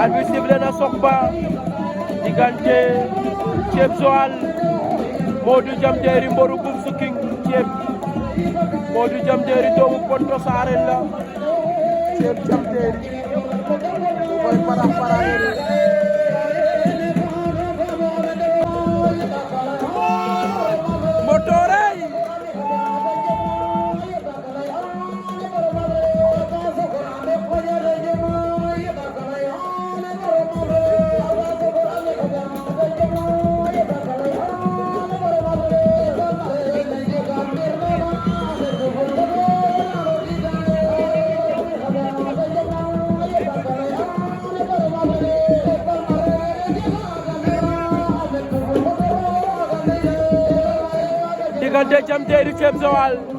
arbitre sifflé na soog ba diggante Thieb Joal Modou Jam Teeri mboru Bum Suking Thieb Modou Jam Teeri doomu Ponto Sarene la Thieb Jam Teeri koy para motorey diggante Jam Teeri Thieb Joal